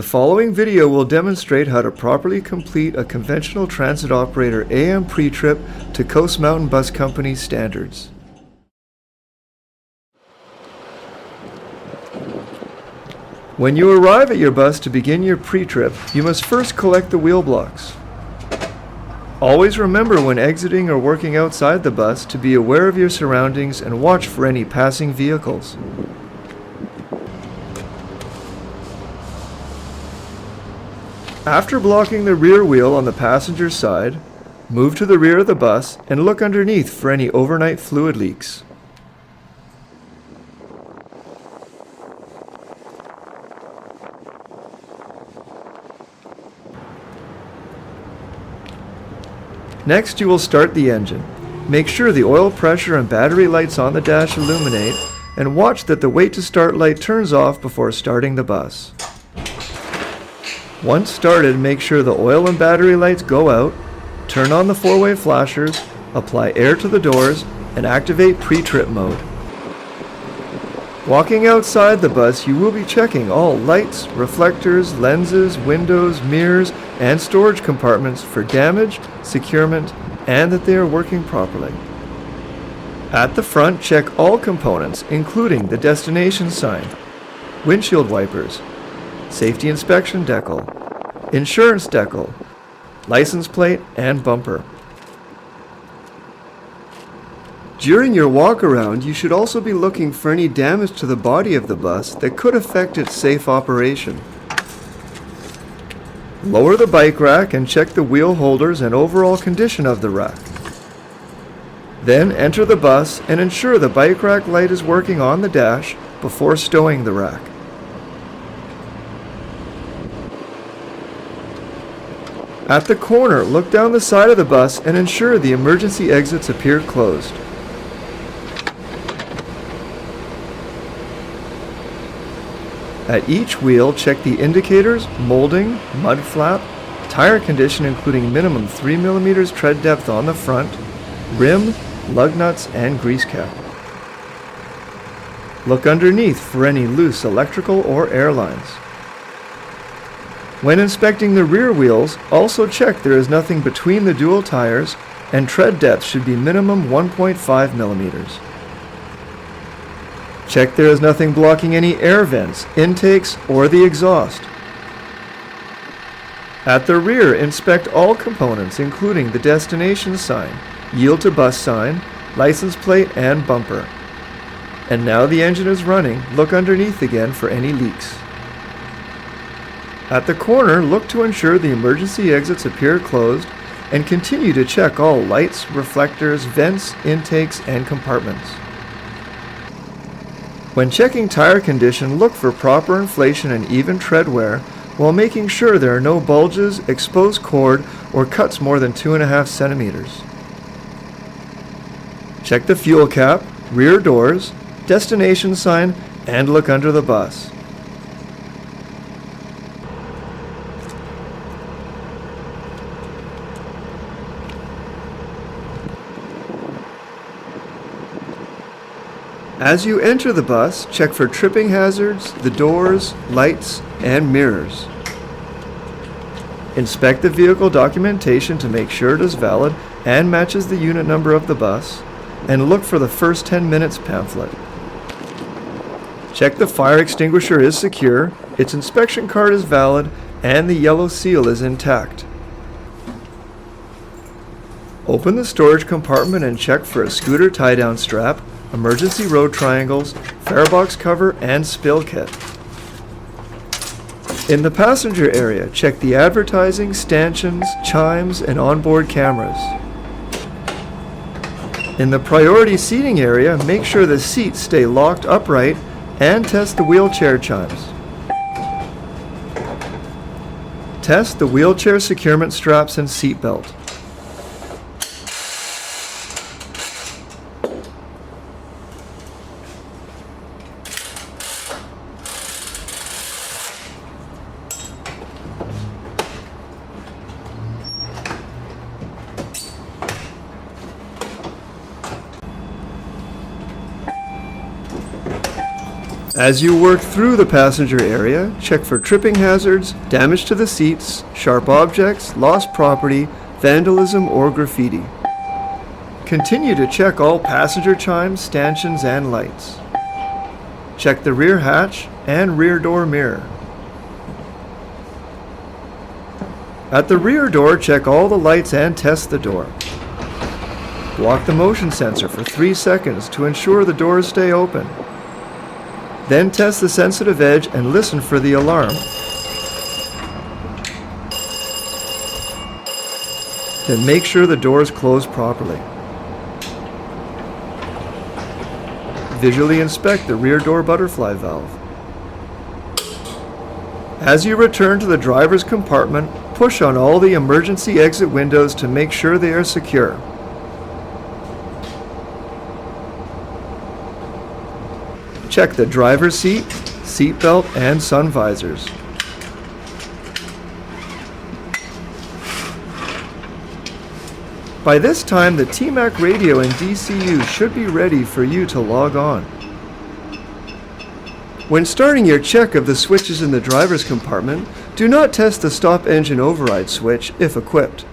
The following video will demonstrate how to properly complete a conventional transit operator AM pre-trip to Coast Mountain Bus Company standards. When you arrive at your bus to begin your pre-trip, you must first collect the wheel blocks. Always remember when exiting or working outside the bus to be aware of your surroundings and watch for any passing vehicles. After blocking the rear wheel on the passenger side, move to the rear of the bus and look underneath for any overnight fluid leaks. Next, you will start the engine. Make sure the oil pressure and battery lights on the dash illuminate, and watch that the wait to start light turns off before starting the bus. Once started, make sure the oil and battery lights go out, turn on the four-way flashers, apply air to the doors, and activate pre-trip mode. Walking outside the bus, you will be checking all lights, reflectors, lenses, windows, mirrors, and storage compartments for damage, securement, and that they are working properly. At the front, check all components, including the destination sign, windshield wipers, safety inspection decal, insurance decal, license plate, and bumper. During your walk around, you should also be looking for any damage to the body of the bus that could affect its safe operation. Lower the bike rack and check the wheel holders and overall condition of the rack. Then enter the bus and ensure the bike rack light is working on the dash before stowing the rack. At the corner, look down the side of the bus and ensure the emergency exits appear closed. At each wheel, check the indicators, molding, mud flap, tire condition including minimum 3 mm tread depth on the front, rim, lug nuts, and grease cap. Look underneath for any loose electrical or air lines. When inspecting the rear wheels, also check there is nothing between the dual tires, and tread depth should be minimum 1.5 mm. Check there is nothing blocking any air vents, intakes, or the exhaust. At the rear, inspect all components including the destination sign, yield to bus sign, license plate, and bumper. And now the engine is running, look underneath again for any leaks. At the corner, look to ensure the emergency exits appear closed and continue to check all lights, reflectors, vents, intakes, and compartments. When checking tire condition, look for proper inflation and even tread wear while making sure there are no bulges, exposed cord, or cuts more than 2.5 centimeters. Check the fuel cap, rear doors, destination sign, and look under the bus. As you enter the bus, check for tripping hazards, the doors, lights, and mirrors. Inspect the vehicle documentation to make sure it is valid and matches the unit number of the bus, and look for the first 10 minutes pamphlet. Check the fire extinguisher is secure, its inspection card is valid, and the yellow seal is intact. Open the storage compartment and check for a scooter tie-down strap, emergency road triangles, farebox cover, and spill kit. In the passenger area, check the advertising, stanchions, chimes, and onboard cameras. In the priority seating area, make sure the seats stay locked upright and test the wheelchair chimes. Test the wheelchair securement straps and seat belt. As you work through the passenger area, check for tripping hazards, damage to the seats, sharp objects, lost property, vandalism, or graffiti. Continue to check all passenger chimes, stanchions, and lights. Check the rear hatch and rear door mirror. At the rear door, check all the lights and test the door. Block the motion sensor for 3 seconds to ensure the doors stay open. Then test the sensitive edge and listen for the alarm. Then make sure the doors close properly. Visually inspect the rear door butterfly valve. As you return to the driver's compartment, push on all the emergency exit windows to make sure they are secure. Check the driver's seat, seat belt, and sun visors. By this time, the TMAC radio and DCU should be ready for you to log on. When starting your check of the switches in the driver's compartment, do not test the stop engine override switch if equipped.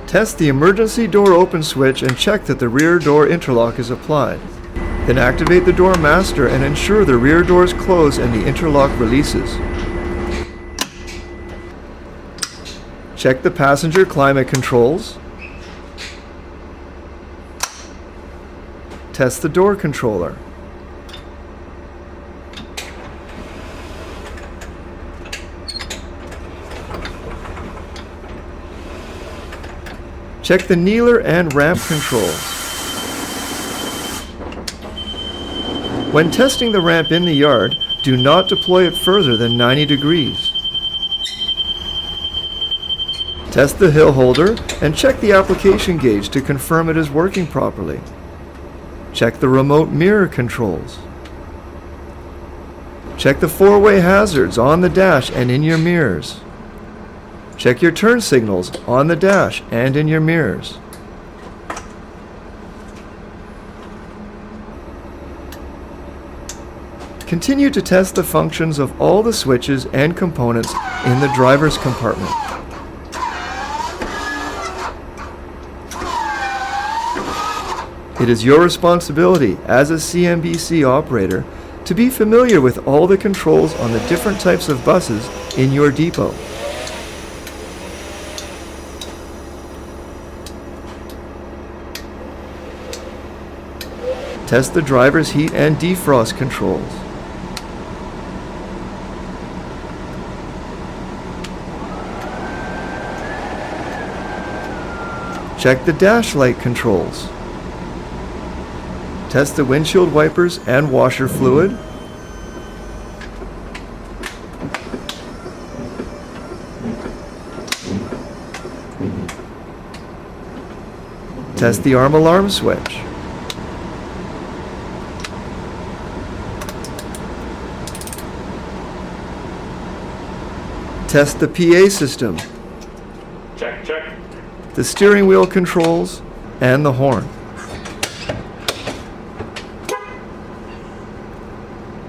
Test the emergency door open switch and check that the rear door interlock is applied. Then activate the door master and ensure the rear doors close and the interlock releases. Check the passenger climate controls. Test the door controller. Check the kneeler and ramp controls. When testing the ramp in the yard, do not deploy it further than 90 degrees. Test the hill holder and check the application gauge to confirm it is working properly. Check the remote mirror controls. Check the four-way hazards on the dash and in your mirrors. Check your turn signals on the dash and in your mirrors. Continue to test the functions of all the switches and components in the driver's compartment. It is your responsibility as a CMBC operator to be familiar with all the controls on the different types of buses in your depot. Test the driver's heat and defrost controls. Check the dash light controls. Test the windshield wipers and washer fluid. Test the arm alarm switch. Test the PA system. Check, check. The steering wheel controls and the horn.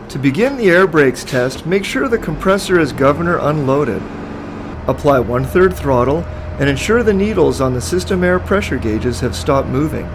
To begin the air brakes test, make sure the compressor is governor unloaded. Apply 1/3 throttle and ensure the needles on the system air pressure gauges have stopped moving.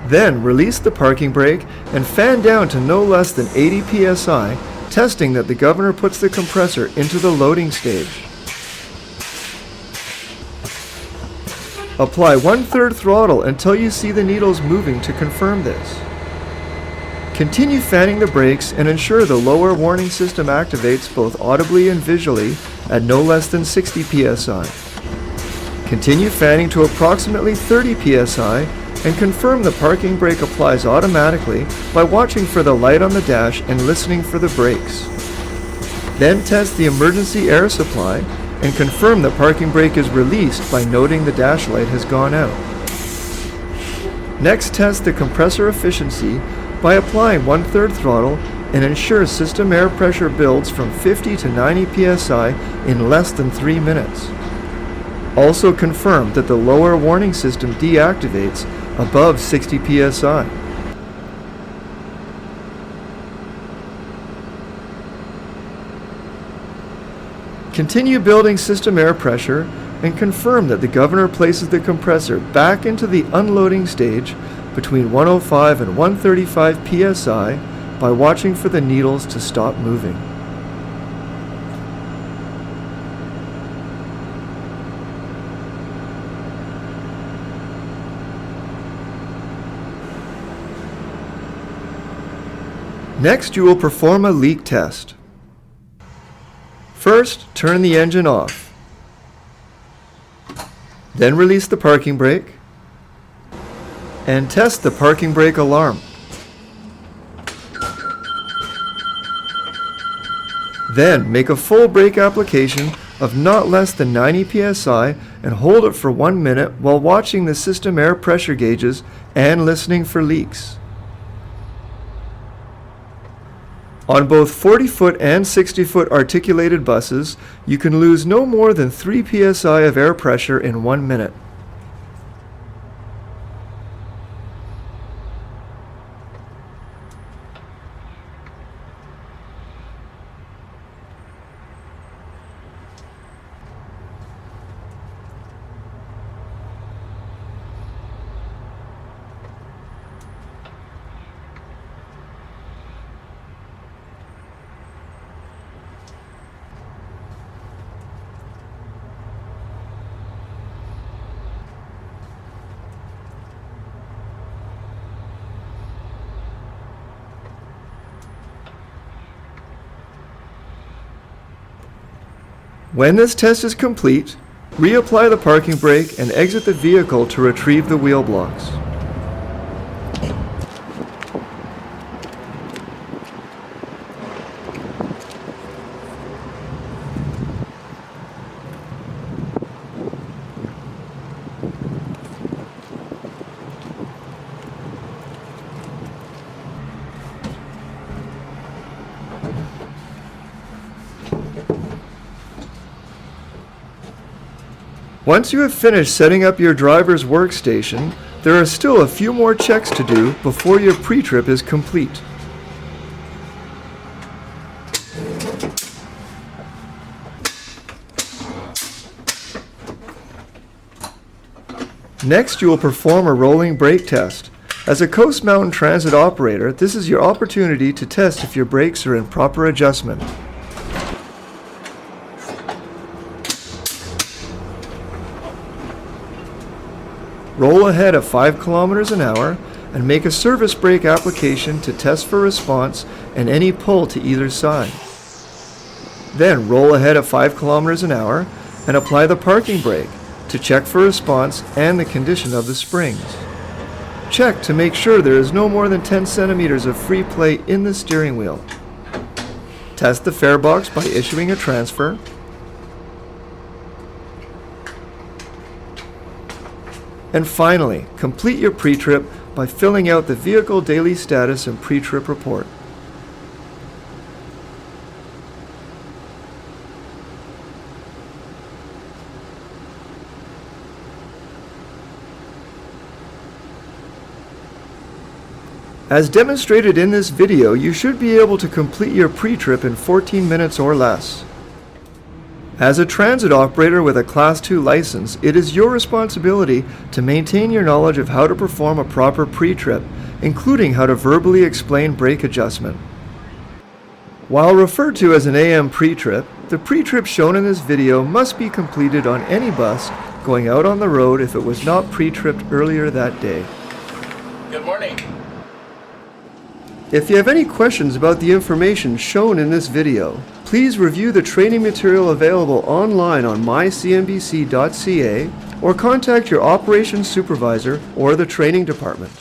Then release the parking brake and fan down to no less than 80 psi, testing that the governor puts the compressor into the loading stage. Apply 1/3 throttle until you see the needles moving to confirm this. Continue fanning the brakes and ensure the lower warning system activates both audibly and visually at no less than 60 psi. Continue fanning to approximately 30 psi and confirm the parking brake applies automatically by watching for the light on the dash and listening for the brakes. Then test the emergency air supply and confirm the parking brake is released by noting the dash light has gone out. Next, test the compressor efficiency by applying 1/3 throttle and ensure system air pressure builds from 50 to 90 psi in less than 3 minutes. Also confirm that the lower warning system deactivates above 60 psi. Continue building system air pressure and confirm that the governor places the compressor back into the unloading stage between 105 and 135 psi by watching for the needles to stop moving. Next, you will perform a leak test. First, turn the engine off. Then release the parking brake and test the parking brake alarm. Then make a full brake application of not less than 90 psi and hold it for 1 minute while watching the system air pressure gauges and listening for leaks. On both 40-foot and 60-foot articulated buses, you can lose no more than 3 psi of air pressure in 1 minute. When this test is complete, reapply the parking brake and exit the vehicle to retrieve the wheel blocks. Once you have finished setting up your driver's workstation, there are still a few more checks to do before your pre-trip is complete. Next, you will perform a rolling brake test. As a Coast Mountain Transit operator, this is your opportunity to test if your brakes are in proper adjustment. Roll ahead at 5 kilometers an hour and make a service brake application to test for response and any pull to either side. Then roll ahead at 5 kilometers an hour and apply the parking brake to check for response and the condition of the springs. Check to make sure there is no more than 10 centimeters of free play in the steering wheel. Test the fare box by issuing a transfer. And finally, complete your pre-trip by filling out the vehicle daily status and pre-trip report. As demonstrated in this video, you should be able to complete your pre-trip in 14 minutes or less. As a transit operator with a Class 2 license, it is your responsibility to maintain your knowledge of how to perform a proper pre-trip, including how to verbally explain brake adjustment. While referred to as an AM pre-trip, the pre-trip shown in this video must be completed on any bus going out on the road if it was not pre-tripped earlier that day. Good morning. If you have any questions about the information shown in this video, please review the training material available online on mycmbc.ca or contact your operations supervisor or the training department.